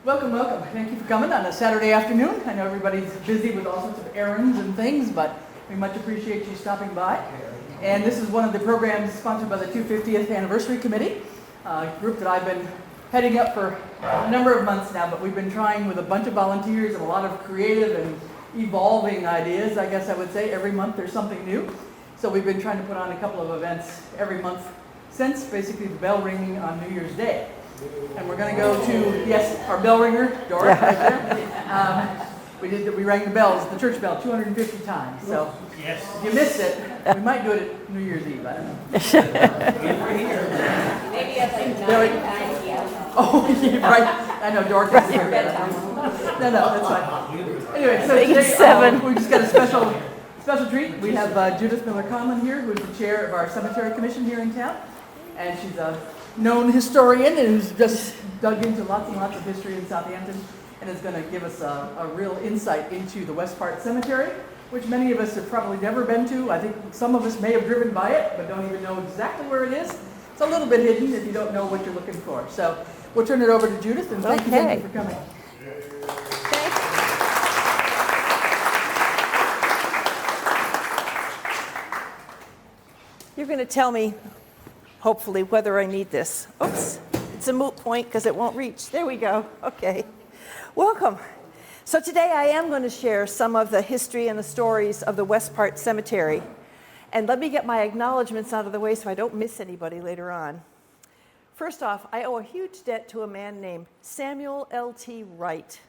Welcome, welcome. Thank you for coming on a Saturday afternoon. I know everybody's busy with all sorts of errands and things, but we much appreciate you stopping by. And this is one of the programs sponsored by the 250th Anniversary Committee, a group that I've been heading up for a number of months now, but we've been trying with a bunch of volunteers and a lot of creative and evolving ideas, I guess I would say. Every month there's something new. So we've been trying to put on a couple of events every month since basically the bell ringing on New Year's Day. And we're going to go to, yes, our bell ringer, Doris, right there. We rang the bells, the church bell, 250 times. So yes. If you missed it, we might do it at New Year's Eve. I don't know. Maybe at like 9 p.m. Oh, yeah, right. I know, Doris is here. No, that's fine. Anyway, so today we just got a special treat. We have Judith Miller Conlin here, who is the chair of our cemetery commission here in town. And she's a known historian and who's just dug into lots and lots of history in Southampton and is going to give us a real insight into the West Part Cemetery, which many of us have probably never been to. I think some of us may have driven by it, but don't even know exactly where it is. It's a little bit hidden if you don't know what you're looking for. So we'll turn it over to Judith, and thank you for coming. You're going to tell me, hopefully, whether I need this. Oops, it's a moot point because it won't reach. There we go. Okay. Welcome. So today I am going to share some of the history and the stories of the West Part Cemetery. And let me get my acknowledgments out of the way so I don't miss anybody later on. First off, I owe a huge debt to a man named Samuel L.T. Wright.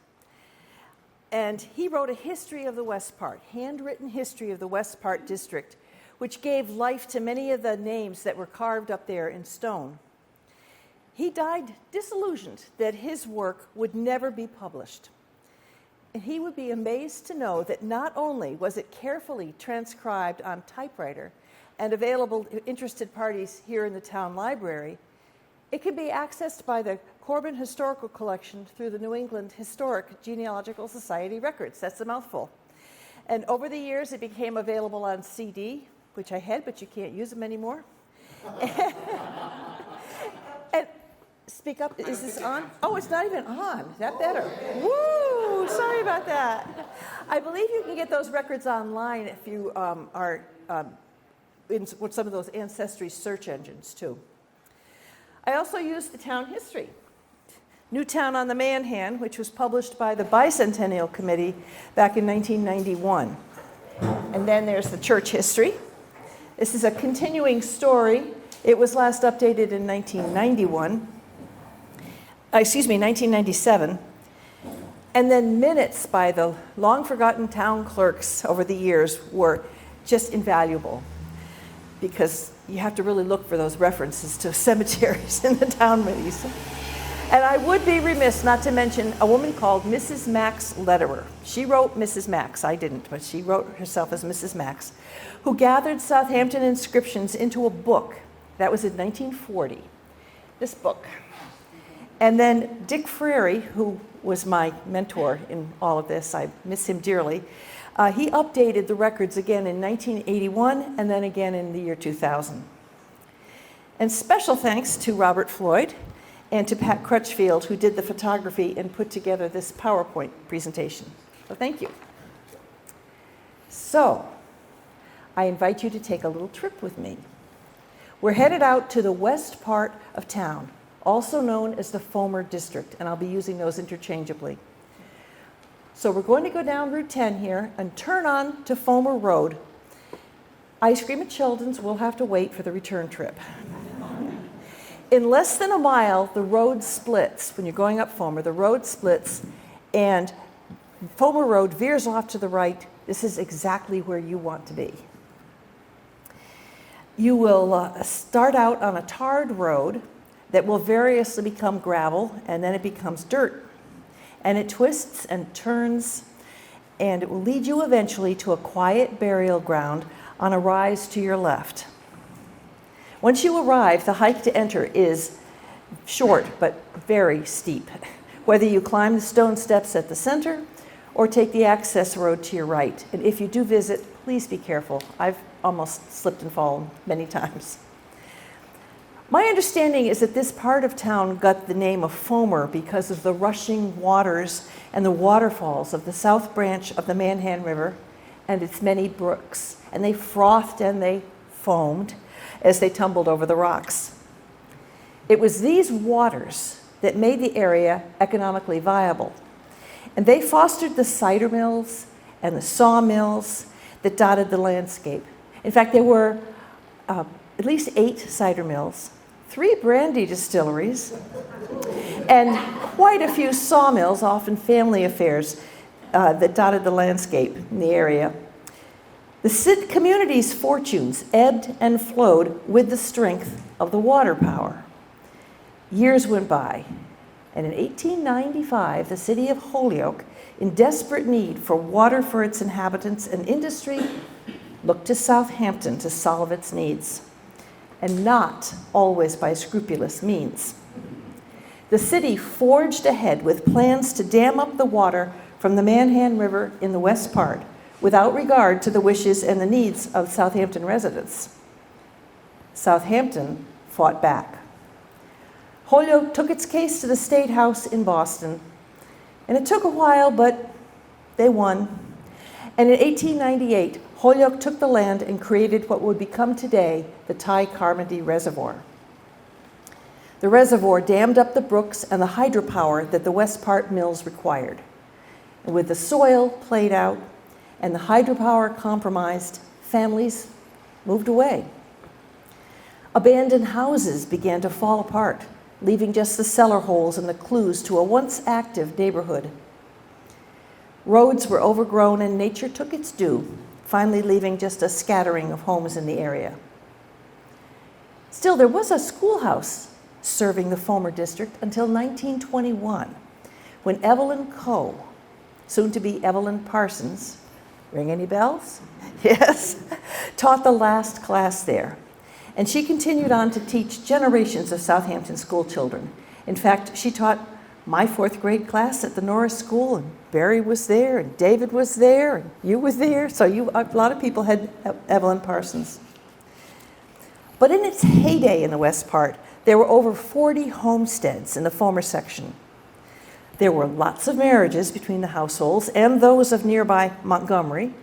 And he wrote a history of the West Part, handwritten history of the West Part district, which gave life to many of the names that were carved up there in stone. He died disillusioned that his work would never be published. And he would be amazed to know that not only was it carefully transcribed on typewriter and available to interested parties here in the town library, it could be accessed by the Corbin Historical Collection through the New England Historic Genealogical Society records. That's a mouthful. And over the years, it became available on CD, which I had, but you can't use them anymore. And speak up, is this on? Oh, it's not even on. Is that better? Woo, sorry about that. I believe you can get those records online if you are in some of those Ancestry search engines, too. I also used the town history. Newtown on the Manhan, which was published by the Bicentennial Committee back in 1991. And then there's the church history. This is a continuing story. It was last updated in 1997. And then minutes by the long-forgotten town clerks over the years were just invaluable because you have to really look for those references to cemeteries in the town minutes. And I would be remiss not to mention a woman called Mrs. Max Lederer. She wrote Mrs. Max. I didn't, but she wrote herself as Mrs. Max, who gathered Southampton inscriptions into a book. That was in 1940, this book. And then Dick Frary, who was my mentor in all of this, I miss him dearly, he updated the records again in 1981 and then again in the year 2000. And special thanks to Robert Floyd and to Pat Crutchfield, who did the photography and put together this PowerPoint presentation. So thank you. So, I invite you to take a little trip with me. We're headed out to the west part of town, also known as the Fomer District, and I'll be using those interchangeably. So we're going to go down Route 10 here and turn on to Fomer Road. Ice cream at Sheldon's, we'll have to wait for the return trip. In less than a mile, the road splits. When you're going up Fomer, the road splits, and Fomer Road veers off to the right. This is exactly where you want to be. You will start out on a tarred road that will variously become gravel, and then it becomes dirt. And it twists and turns, and it will lead you eventually to a quiet burial ground on a rise to your left. Once you arrive, the hike to enter is short but very steep, whether you climb the stone steps at the center or take the access road to your right. And if you do visit, please be careful. I've almost slipped and fallen many times. My understanding is that this part of town got the name of Foamer because of the rushing waters and the waterfalls of the south branch of the Manhan River and its many brooks. And they frothed and they foamed as they tumbled over the rocks. It was these waters that made the area economically viable. And they fostered the cider mills and the sawmills that dotted the landscape. In fact, there were at least 8 cider mills, 3 brandy distilleries, and quite a few sawmills, often family affairs, that dotted the landscape in the area. The community's fortunes ebbed and flowed with the strength of the water power. Years went by, and in 1895, the city of Holyoke, in desperate need for water for its inhabitants and industry, looked to Southampton to solve its needs, and not always by scrupulous means. The city forged ahead with plans to dam up the water from the Manhan River in the west part, without regard to the wishes and the needs of Southampton residents. Southampton fought back. Holyoke took its case to the State House in Boston, and it took a while, but they won. And in 1898, Holyoke took the land and created what would become today the Ty Carmody Reservoir. The reservoir dammed up the brooks and the hydropower that the West Part mills required. And with the soil played out and the hydropower compromised, families moved away. Abandoned houses began to fall apart, leaving just the cellar holes and the clues to a once active neighborhood. Roads were overgrown and nature took its due, finally leaving just a scattering of homes in the area. Still, there was a schoolhouse serving the Foamer district until 1921, when Evelyn Coe, soon to be Evelyn Parsons, ring any bells? Yes, taught the last class there. And she continued on to teach generations of Southampton school children. In fact, she taught my 4th grade class at the Norris School, and Barry was there, and David was there, and you were there. So a lot of people had Evelyn Parsons. But in its heyday in the West Part, there were over 40 homesteads in the Foamer section. There were lots of marriages between the households and those of nearby Montgomery,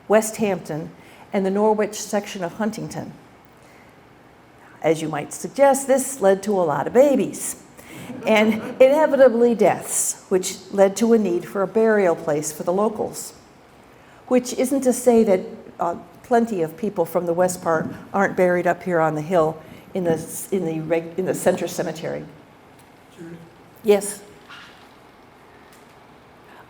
Westhampton, and the Norwich section of Huntington. As you might suggest, this led to a lot of babies and inevitably deaths, which led to a need for a burial place for the locals. Which isn't to say that plenty of people from the West Part aren't buried up here on the hill in the center cemetery. Judith? Yes.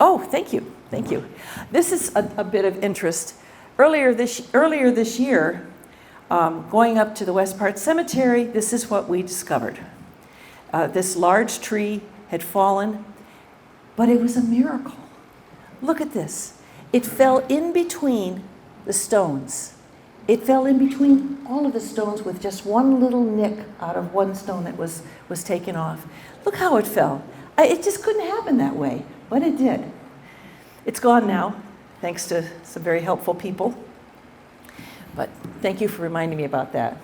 Oh, thank you, thank you. This is a bit of interest. Earlier this year, going up to the West Part Cemetery, this is what we discovered. This large tree had fallen, but it was a miracle. Look at this. It fell in between the stones. It fell in between all of the stones with just one little nick out of one stone that was taken off. Look how it fell. It just couldn't happen that way, but it did. It's gone now, thanks to some very helpful people. But thank you for reminding me about that.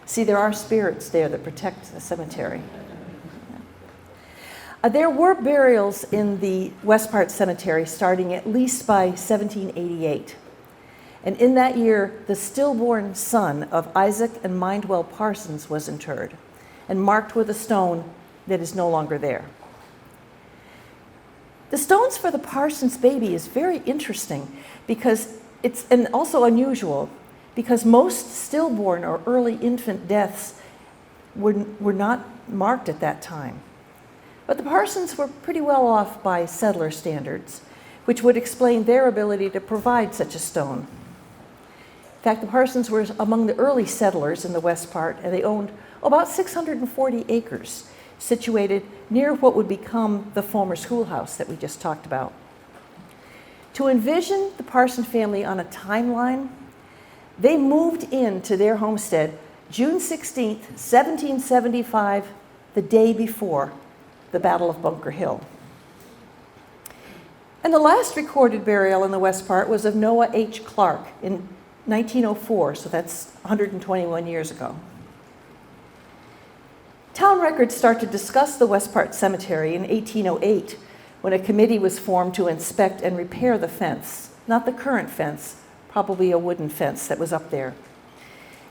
See, there are spirits there that protect the cemetery. There were burials in the West Part Cemetery starting at least by 1788. And in that year, the stillborn son of Isaac and Mindwell Parsons was interred and marked with a stone that is no longer there. The stones for the Parsons baby is very interesting because and also unusual, because most stillborn or early infant deaths were not marked at that time. But the Parsons were pretty well off by settler standards, which would explain their ability to provide such a stone. In fact, the Parsons were among the early settlers in the West Part, and they owned about 640 acres, situated near what would become the Foamer schoolhouse that we just talked about. To envision the Parson family on a timeline, they moved into their homestead June 16th, 1775, the day before the Battle of Bunker Hill. And the last recorded burial in the West Part was of Noah H. Clark in 1904, so that's 121 years ago. Town records start to discuss the West Part Cemetery in 1808, when a committee was formed to inspect and repair the fence. Not the current fence, probably a wooden fence that was up there.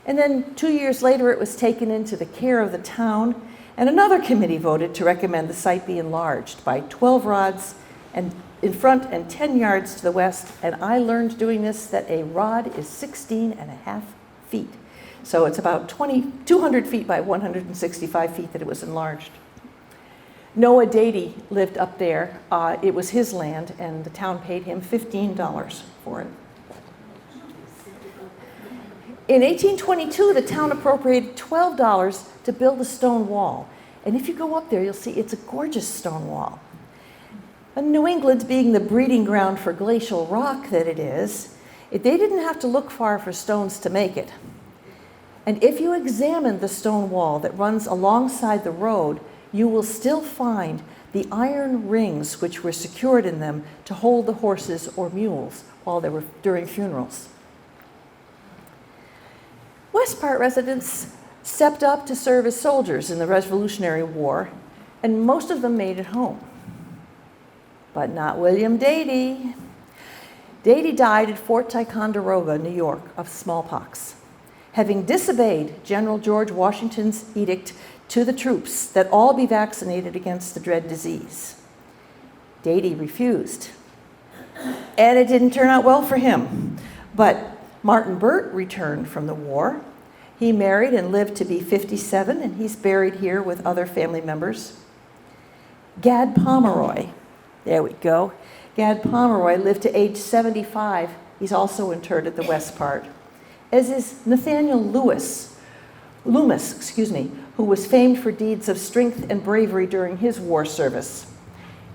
And then 2 years later, it was taken into the care of the town, and another committee voted to recommend the site be enlarged by 12 rods and in front and 10 yards to the west. And I learned doing this that a rod is 16.5 feet. So it's about 200 feet by 165 feet that it was enlarged. Noah Dady lived up there. It was his land, and the town paid him $15 for it. In 1822, the town appropriated $12 to build a stone wall. And if you go up there, you'll see it's a gorgeous stone wall. And New England, being the breeding ground for glacial rock that it is, they didn't have to look far for stones to make it. And if you examine the stone wall that runs alongside the road, you will still find the iron rings which were secured in them to hold the horses or mules while they were during funerals. West Part residents stepped up to serve as soldiers in the Revolutionary War, and most of them made it home. But not William Dady. Dady died at Fort Ticonderoga, New York, of smallpox, having disobeyed General George Washington's edict to the troops that all be vaccinated against the dread disease. Dady refused, and it didn't turn out well for him. But Martin Burt returned from the war. He married and lived to be 57, and he's buried here with other family members. Gad Pomeroy, there we go. Gad Pomeroy lived to age 75. He's also interred at the West Part, as is Nathaniel Loomis, who was famed for deeds of strength and bravery during his war service.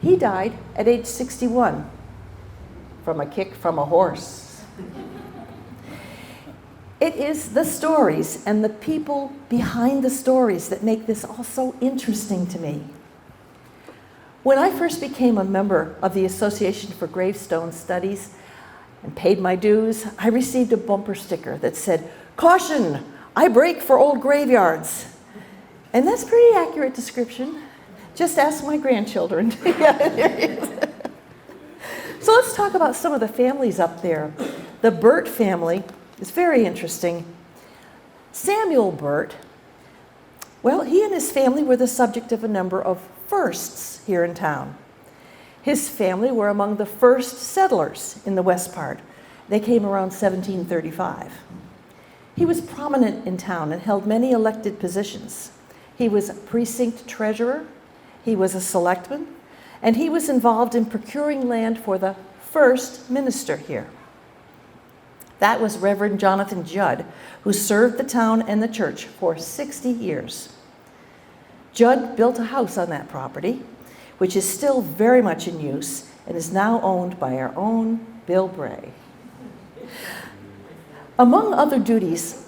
He died at age 61 from a kick from a horse. It is the stories and the people behind the stories that make this all so interesting to me. When I first became a member of the Association for Gravestone Studies and paid my dues, I received a bumper sticker that said, "Caution, I break for old graveyards." And that's a pretty accurate description. Just ask my grandchildren. Yeah, there it is. So let's talk about some of the families up there. The Burt family is very interesting. Samuel Burt, well, he and his family were the subject of a number of firsts here in town. His family were among the first settlers in the West Part. They came around 1735. He was prominent in town and held many elected positions. He was a precinct treasurer, he was a selectman, and he was involved in procuring land for the first minister here. That was Reverend Jonathan Judd, who served the town and the church for 60 years. Judd built a house on that property, which is still very much in use and is now owned by our own Bill Bray. Among other duties,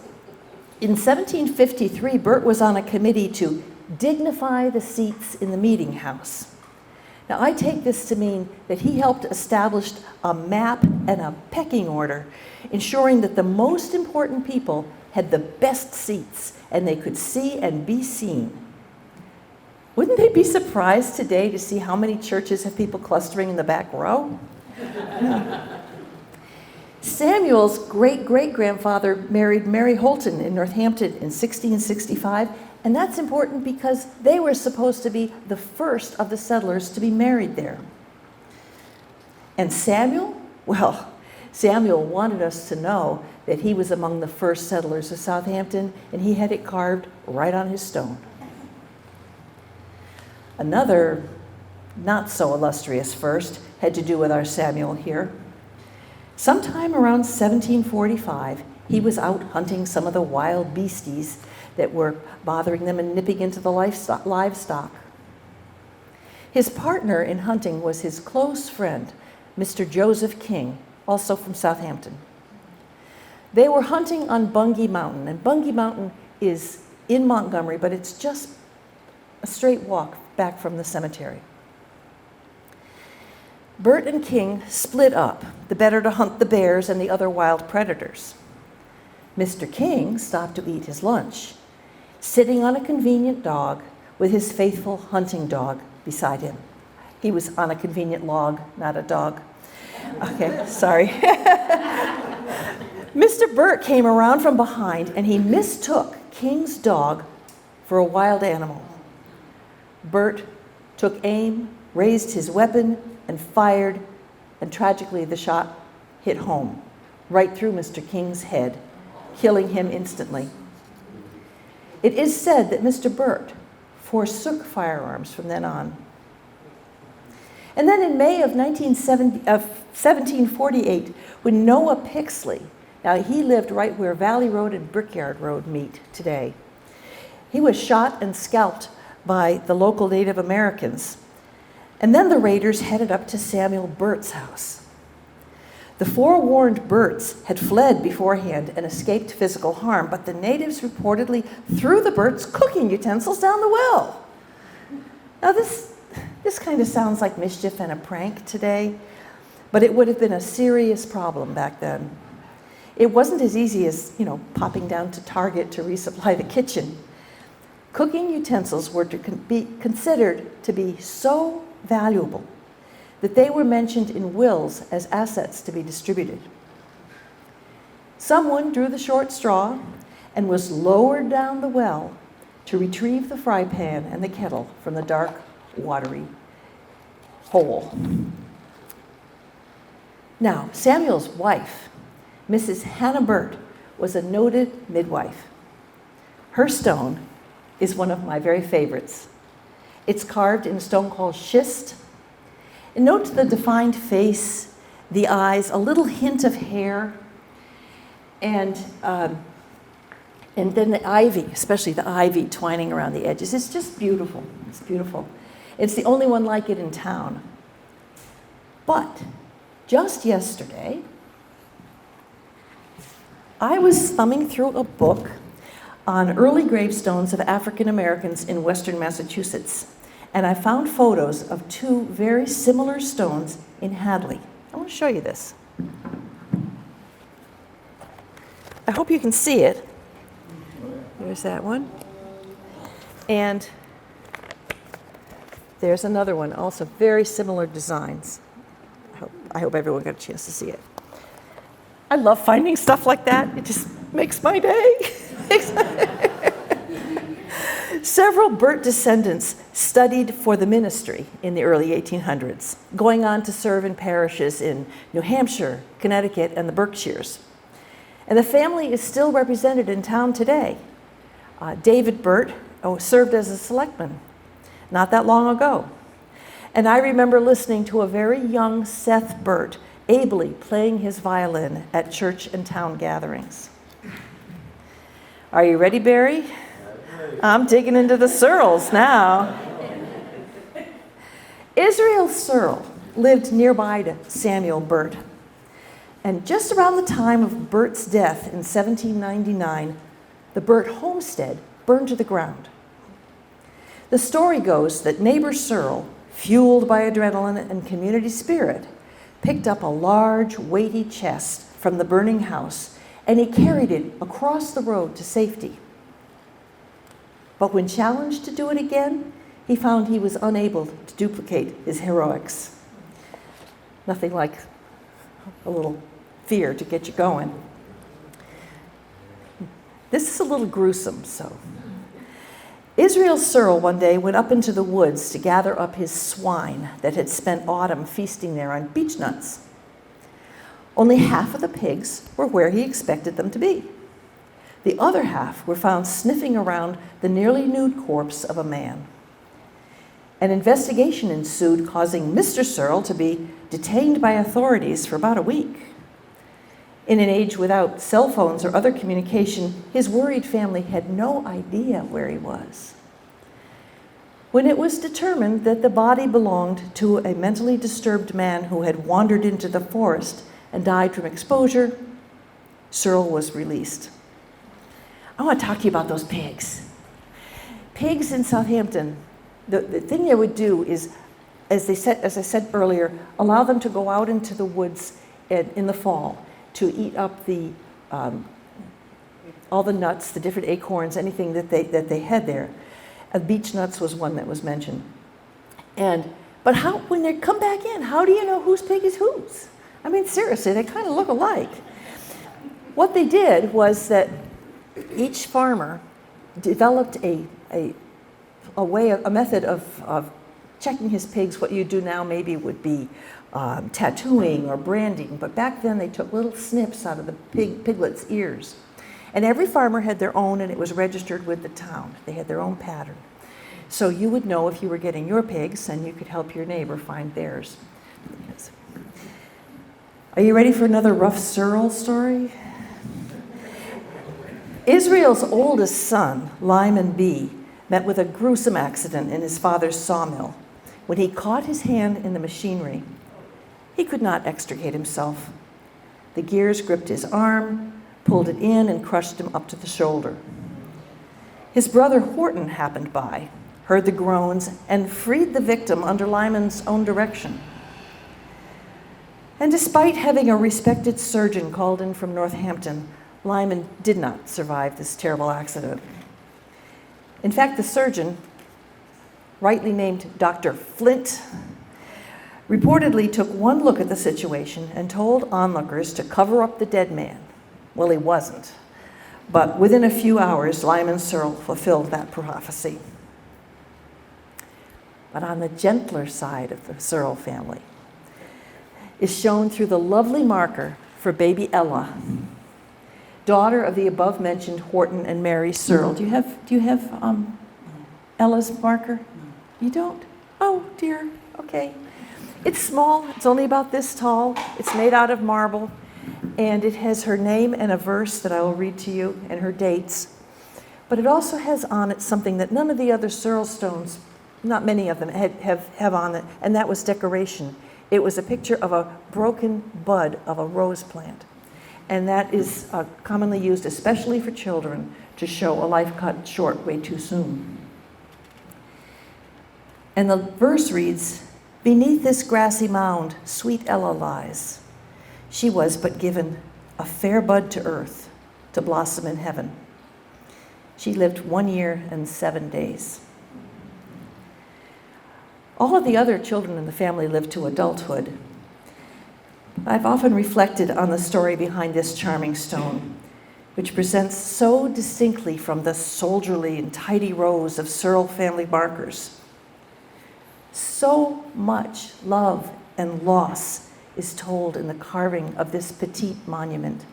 in 1753, Burt was on a committee to dignify the seats in the meeting house. Now, I take this to mean that he helped establish a map and a pecking order, ensuring that the most important people had the best seats and they could see and be seen. Wouldn't they be surprised today to see how many churches have people clustering in the back row? Samuel's great-great-grandfather married Mary Holton in Northampton in 1665, and that's important because they were supposed to be the first of the settlers to be married there. And Samuel? Well, Samuel wanted us to know that he was among the first settlers of Southampton, and he had it carved right on his stone. Another not so illustrious first had to do with our Samuel here. Sometime around 1745, he was out hunting some of the wild beasties that were bothering them and nipping into the livestock. His partner in hunting was his close friend, Mr. Joseph King, also from Southampton. They were hunting on Bungay Mountain, and Bungay Mountain is in Montgomery, but it's just a straight walk back from the cemetery. Burt and King split up, the better to hunt the bears and the other wild predators. Mr. King stopped to eat his lunch. sitting on a convenient dog with his faithful hunting dog beside him. He was on a convenient log, not a dog. Okay, sorry. Mr. Burt came around from behind and he mistook King's dog for a wild animal. Burt took aim, raised his weapon, and fired, and tragically the shot hit home, right through Mr. King's head, killing him instantly. It is said that Mr. Burt forsook firearms from then on. And then in May of 1748, when Noah Pixley, now he lived right where Valley Road and Brickyard Road meet today, he was shot and scalped by the local Native Americans. And then the raiders headed up to Samuel Burt's house. The forewarned Burts had fled beforehand and escaped physical harm, but the natives reportedly threw the Burts' cooking utensils down the well. Now this kind of sounds like mischief and a prank today, but it would have been a serious problem back then. It wasn't as easy as, popping down to Target to resupply the kitchen. Cooking utensils were to be considered to be so valuable that they were mentioned in wills as assets to be distributed. Someone drew the short straw and was lowered down the well to retrieve the fry pan and the kettle from the dark, watery hole. Now, Samuel's wife, Mrs. Hannah Burt, was a noted midwife. Her stone is one of my very favorites. It's carved in a stone called schist. And note the defined face, the eyes, a little hint of hair, and then the ivy, especially the ivy twining around the edges. It's just beautiful. It's beautiful. It's the only one like it in town. But just yesterday, I was thumbing through a book on early gravestones of African Americans in Western Massachusetts, and I found photos of two very similar stones in Hadley. I want to show you this. I hope you can see it. There's that one. And there's another one, also very similar designs. I hope everyone got a chance to see it. I love finding stuff like that. It just makes my day. Several Burt descendants studied for the ministry in the early 1800s, going on to serve in parishes in New Hampshire, Connecticut, and the Berkshires. And the family is still represented in town today. David Burt served as a selectman not that long ago. And I remember listening to a very young Seth Burt ably playing his violin at church and town gatherings. Are you ready, Barry? I'm digging into the Searles now. Israel Searle lived nearby to Samuel Burt. And just around the time of Burt's death in 1799, the Burt homestead burned to the ground. The story goes that neighbor Searle, fueled by adrenaline and community spirit, picked up a large, weighty chest from the burning house, and he carried it across the road to safety. But when challenged to do it again, he found he was unable to duplicate his heroics. Nothing like a little fear to get you going. This is a little gruesome, so. Israel Searle one day went up into the woods to gather up his swine that had spent autumn feasting there on beech nuts. Only half of the pigs were where he expected them to be. The other half were found sniffing around the nearly nude corpse of a man. An investigation ensued, causing Mr. Searle to be detained by authorities for about a week. In an age without cell phones or other communication, his worried family had no idea where he was. When it was determined that the body belonged to a mentally disturbed man who had wandered into the forest and died from exposure, Searle was released. I want to talk to you about those pigs. Pigs in Southampton, the thing they would do is, as I said earlier, allow them to go out into the woods in the fall to eat up the all the nuts, the different acorns, anything that they had there. Beech nuts was one that was mentioned. But how, when they come back in, how do you know whose pig is whose? I mean, seriously, they kind of look alike. What they did was that each farmer developed a method of checking his pigs. What you do now maybe would be tattooing or branding, but back then they took little snips out of the piglet's ears. And every farmer had their own, and it was registered with the town. They had their own pattern. So you would know if you were getting your pigs, and you could help your neighbor find theirs. Yes. Are you ready for another rough Searle story? Israel's oldest son, Lyman B., met with a gruesome accident in his father's sawmill. When he caught his hand in the machinery, he could not extricate himself. The gears gripped his arm, pulled it in, and crushed him up to the shoulder. His brother Horton happened by, heard the groans, and freed the victim under Lyman's own direction. And despite having a respected surgeon called in from Southampton, Lyman did not survive this terrible accident. In fact, the surgeon, rightly named Dr. Flint, reportedly took one look at the situation and told onlookers to cover up the dead man. Well, he wasn't. But within a few hours, Lyman Searle fulfilled that prophecy. But on the gentler side of the Searle family is shown through the lovely marker for baby Ella, daughter of the above-mentioned Horton and Mary Searle. Do you have Ella's marker? You don't? Oh, dear. Okay. It's small. It's only about this tall. It's made out of marble. And it has her name and a verse that I will read to you and her dates. But it also has on it something that none of the other Searle stones, not many of them, have on it, and that was decoration. It was a picture of a broken bud of a rose plant. And that is commonly used, especially for children, to show a life cut short way too soon. And the verse reads, "Beneath this grassy mound, sweet Ella lies. She was but given a fair bud to earth, to blossom in heaven. She lived 1 year and 7 days." All of the other children in the family lived to adulthood. I've often reflected on the story behind this charming stone, which presents so distinctly from the soldierly and tidy rows of Searle family markers. So much love and loss is told in the carving of this petite monument.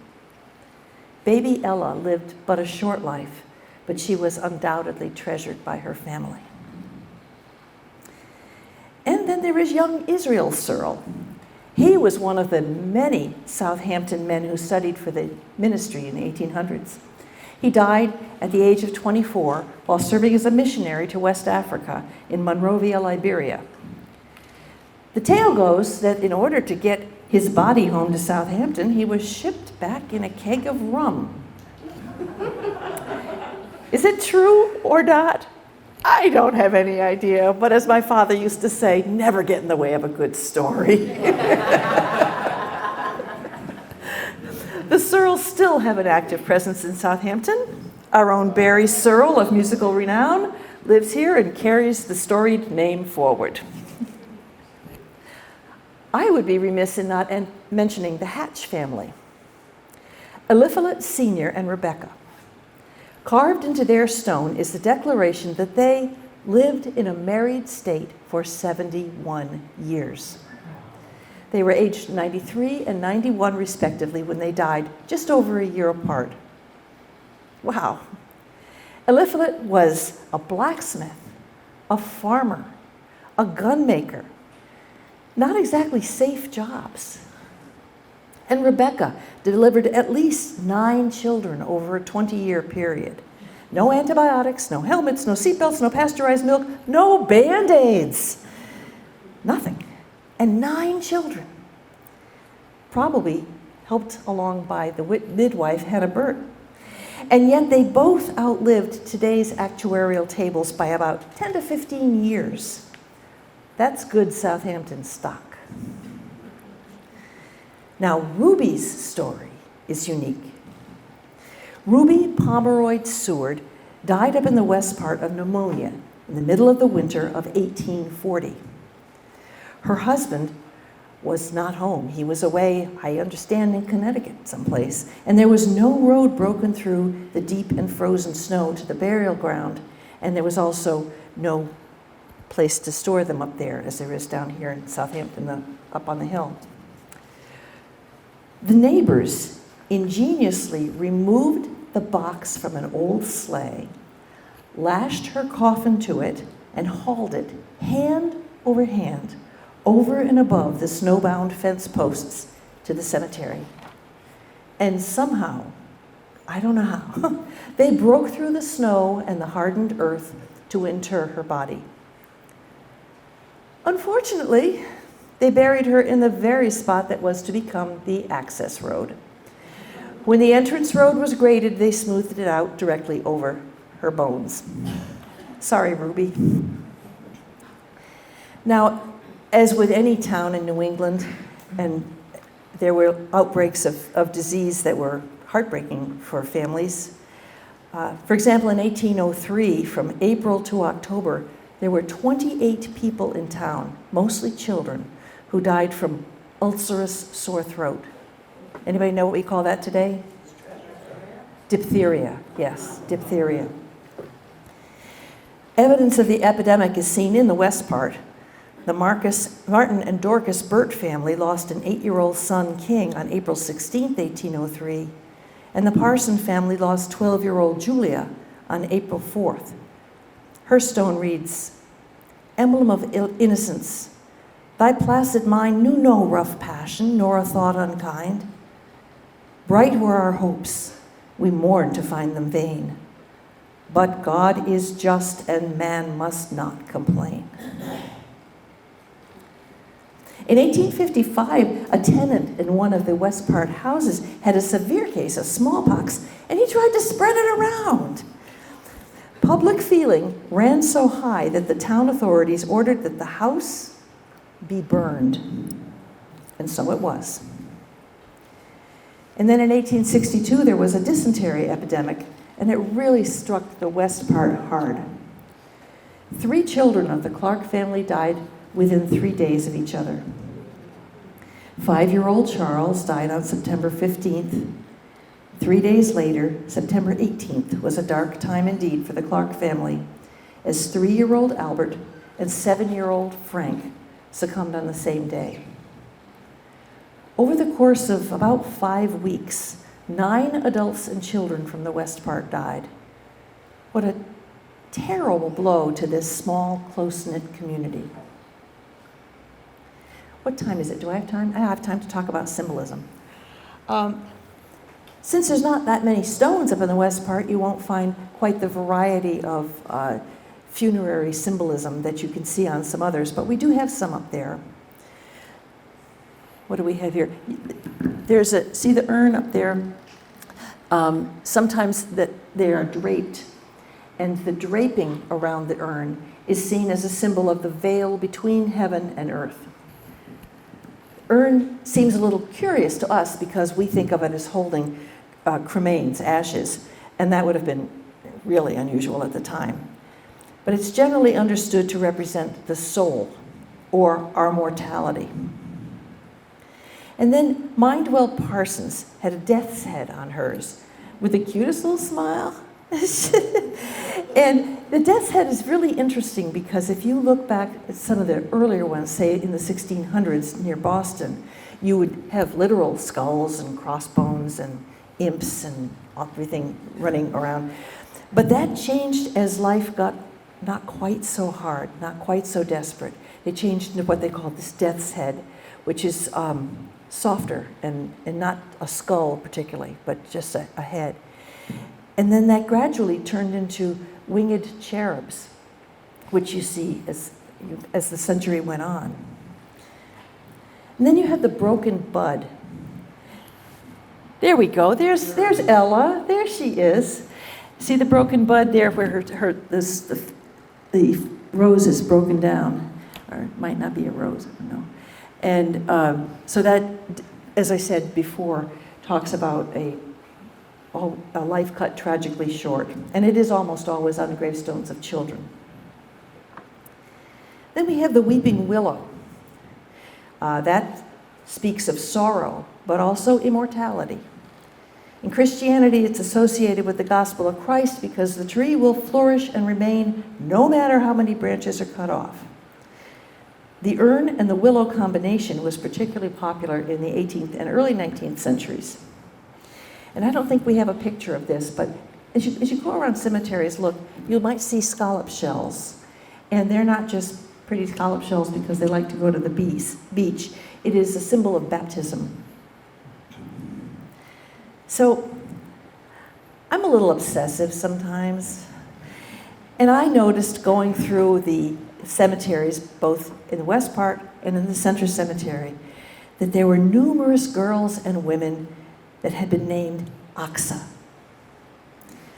Baby Ella lived but a short life, but she was undoubtedly treasured by her family. And then there is young Israel Searle. He was one of the many Southampton men who studied for the ministry in the 1800s. He died at the age of 24 while serving as a missionary to West Africa in Monrovia, Liberia. The tale goes that in order to get his body home to Southampton, he was shipped back in a keg of rum. Is it true or not? I don't have any idea, but as my father used to say, never get in the way of a good story. The Searles still have an active presence in Southampton. Our own Barry Searle of musical renown lives here and carries the storied name forward. I would be remiss in not mentioning the Hatch family. Eliphalet Sr. and Rebecca. Carved into their stone is the declaration that they lived in a married state for 71 years. They were aged 93 and 91 respectively when they died, just over a year apart. Wow. Eliphalet was a blacksmith, a farmer, a gunmaker. Not exactly safe jobs. And Rebecca delivered at least 9 children over a 20-year period. No antibiotics, no helmets, no seatbelts, no pasteurized milk, no Band-Aids. Nothing. And 9 children. Probably helped along by the midwife, Hannah Burt. And yet they both outlived today's actuarial tables by about 10 to 15 years. That's good Southampton stock. Now, Ruby's story is unique. Ruby Pomeroy Seward died up in the west part of pneumonia in the middle of the winter of 1840. Her husband was not home. He was away, I understand, in Connecticut someplace, and there was no road broken through the deep and frozen snow to the burial ground, and there was also no place to store them up there as there is down here in Southampton, up on the hill. The neighbors ingeniously removed the box from an old sleigh, lashed her coffin to it, and hauled it hand over hand over and above the snowbound fence posts to the cemetery. And somehow, I don't know how, they broke through the snow and the hardened earth to inter her body. Unfortunately, they buried her in the very spot that was to become the access road. When the entrance road was graded, they smoothed it out directly over her bones. Sorry, Ruby. Now, as with any town in New England, and there were outbreaks of disease that were heartbreaking for families. For example, in 1803, from April to October, there were 28 people in town, mostly children, who died from ulcerous sore throat. Anybody know what we call that today? Diphtheria, yes, diphtheria. Evidence of the epidemic is seen in the west part. The Martin and Dorcas Burt family lost an 8-year-old son, King, on April 16, 1803, and the Parson family lost 12-year-old Julia on April 4th. Her stone reads, "Emblem of innocence, thy placid mind knew no rough passion, nor a thought unkind. Bright were our hopes, we mourned to find them vain. But God is just, and man must not complain." In 1855, a tenant in one of the West Part houses had a severe case of smallpox, and he tried to spread it around. Public feeling ran so high that the town authorities ordered that the house be burned, and so it was. And then in 1862, there was a dysentery epidemic, and it really struck the West Part hard. 3 children of the Clark family died within 3 days of each other. 5-year-old Charles died on September 15th. 3 days later, September 18th, was a dark time indeed for the Clark family, as 3-year-old Albert and 7-year-old Frank succumbed on the same day. Over the course of about 5 weeks, 9 adults and children from the West Part died. What a terrible blow to this small, close-knit community. What time is it? Do I have time? I have time to talk about symbolism. Since there's not that many stones up in the West Part, you won't find quite the variety of funerary symbolism that you can see on some others, but we do have some up there. What do we have here? See the urn up there? Sometimes that they are draped, and the draping around the urn is seen as a symbol of the veil between heaven and earth. Urn seems a little curious to us because we think of it as holding cremains, ashes, and that would have been really unusual at the time. But it's generally understood to represent the soul, or our mortality. And then Mindwell Parsons had a death's head on hers with the cutest little smile. And the death's head is really interesting because if you look back at some of the earlier ones, say in the 1600s near Boston, you would have literal skulls and crossbones and imps and everything running around. But that changed as life got not quite so hard, not quite so desperate. They changed into what they call this death's head, which is softer and not a skull particularly, but just a head. And then that gradually turned into winged cherubs, which you see as the century went on. And then you have the broken bud. There we go. There's Ella. There she is. See the broken bud there, where the rose is broken down, or it might not be a rose. I don't know. And so that, as I said before, talks about a a life cut tragically short, and it is almost always on gravestones of children. Then we have the weeping willow. That speaks of sorrow, but also immortality. In Christianity, it's associated with the gospel of Christ because the tree will flourish and remain no matter how many branches are cut off. The urn and the willow combination was particularly popular in the 18th and early 19th centuries. And I don't think we have a picture of this, but as you go around cemeteries, look, you might see scallop shells. And they're not just pretty scallop shells because they like to go to the beach. It is a symbol of baptism. So I'm a little obsessive sometimes. And I noticed going through the cemeteries, both in the west part and in the center cemetery, that there were numerous girls and women that had been named Oxa.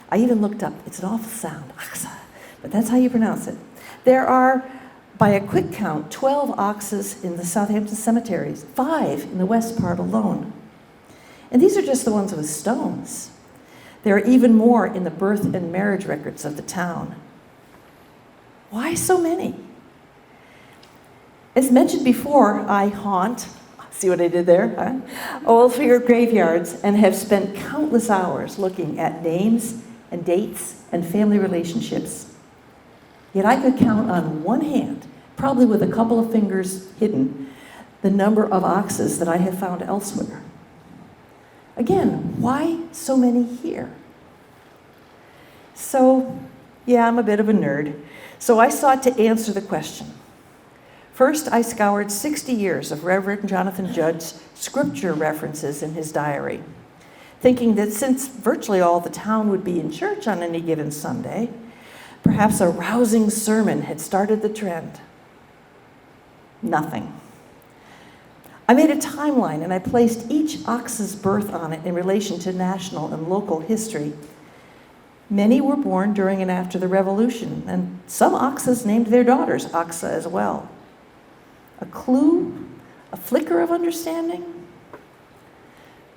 I even looked up, it's an awful sound, Oxa, but that's how you pronounce it. There are, by a quick count, 12 Oxas in the Southampton cemeteries, 5 in the west part alone. And these are just the ones with stones. There are even more in the birth and marriage records of the town. Why so many? As mentioned before, I haunt, see what I did there? Huh? Old Field graveyards and have spent countless hours looking at names and dates and family relationships. Yet I could count on one hand, probably with a couple of fingers hidden, the number of Oxas that I have found elsewhere. Again, why so many here? So, yeah, I'm a bit of a nerd. So I sought to answer the question. First, I scoured 60 years of Reverend Jonathan Judd's scripture references in his diary, thinking that since virtually all the town would be in church on any given Sunday, perhaps a rousing sermon had started the trend. Nothing. I made a timeline and I placed each Oxa's birth on it in relation to national and local history. Many were born during and after the Revolution, and some Oxas named their daughters Oxa as well. A clue? A flicker of understanding?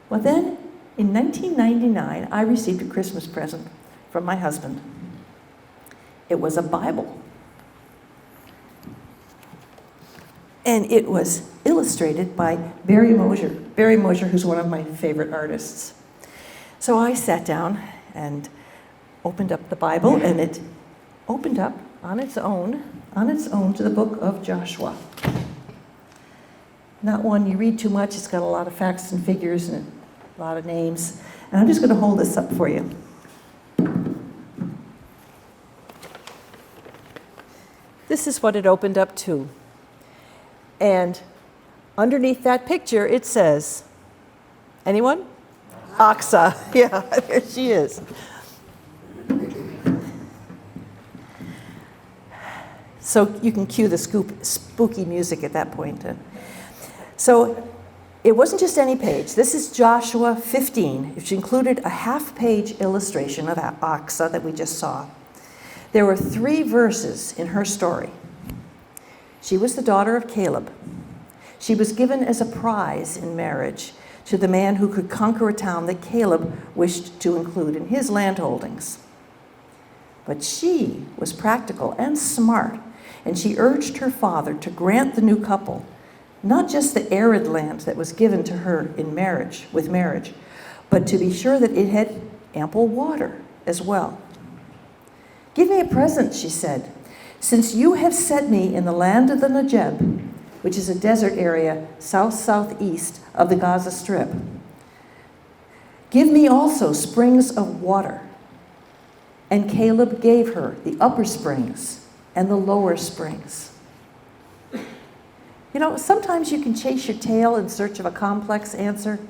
Well then, in 1999, I received a Christmas present from my husband. It was a Bible. And it was illustrated by Barry Mosher, who's one of my favorite artists. So I sat down and opened up the Bible, and it opened up on its own to the book of Joshua. Not one you read too much. It's got a lot of facts and figures and a lot of names. And I'm just going to hold this up for you. This is what it opened up to. And underneath that picture, it says, anyone? Oxa. Yeah, there she is. So you can cue the spooky music at that point. So it wasn't just any page. This is Joshua 15, which included a half-page illustration of Oxa that we just saw. There were 3 verses in her story. She was the daughter of Caleb. She was given as a prize in marriage to the man who could conquer a town that Caleb wished to include in his landholdings. But she was practical and smart, and she urged her father to grant the new couple not just the arid land that was given to her in marriage, but to be sure that it had ample water as well. "Give me a present," she said, "since you have set me in the land of the Negeb," which is a desert area south-southeast of the Gaza Strip. "Give me also springs of water." And Caleb gave her the upper springs and the lower springs. You know, sometimes you can chase your tail in search of a complex answer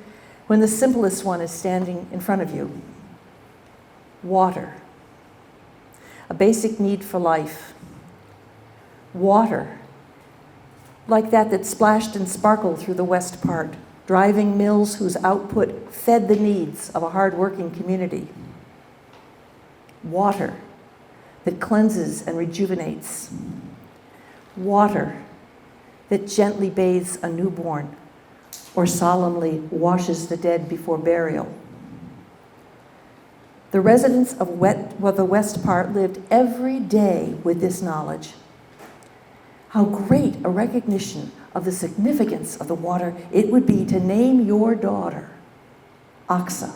when the simplest one is standing in front of you. Water. A basic need for life. Water. Like that splashed and sparkled through the west part, driving mills whose output fed the needs of a hard-working community. Water that cleanses and rejuvenates. Water that gently bathes a newborn or solemnly washes the dead before burial. The residents of the west part lived every day with this knowledge. How great a recognition of the significance of the water it would be to name your daughter Aksa,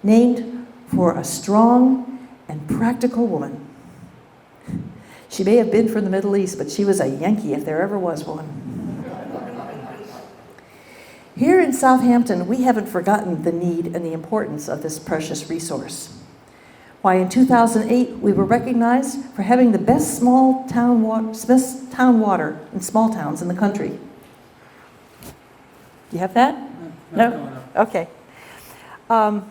named for a strong and practical woman. She may have been from the Middle East, but she was a Yankee if there ever was one. Here in Southampton, we haven't forgotten the need and the importance of this precious resource. Why, in 2008, we were recognized for having the best town water in small towns in the country. You have that? No? Okay. And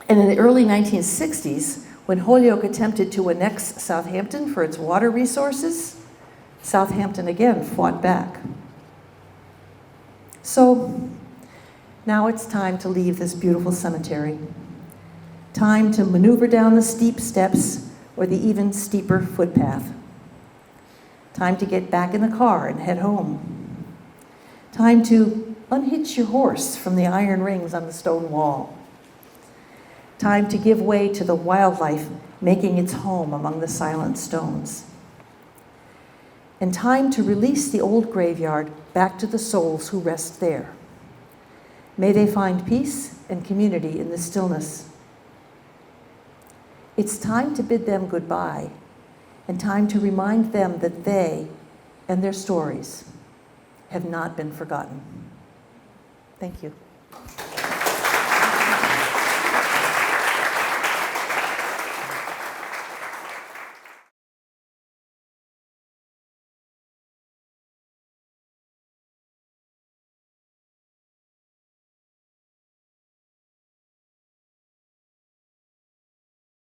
in the early 1960s, when Holyoke attempted to annex Southampton for its water resources, Southampton again fought back. So now it's time to leave this beautiful cemetery. Time to maneuver down the steep steps or the even steeper footpath. Time to get back in the car and head home. Time to unhitch your horse from the iron rings on the stone wall. Time to give way to the wildlife making its home among the silent stones. And time to release the old graveyard back to the souls who rest there. May they find peace and community in the stillness. It's time to bid them goodbye, and time to remind them that they and their stories have not been forgotten. Thank you.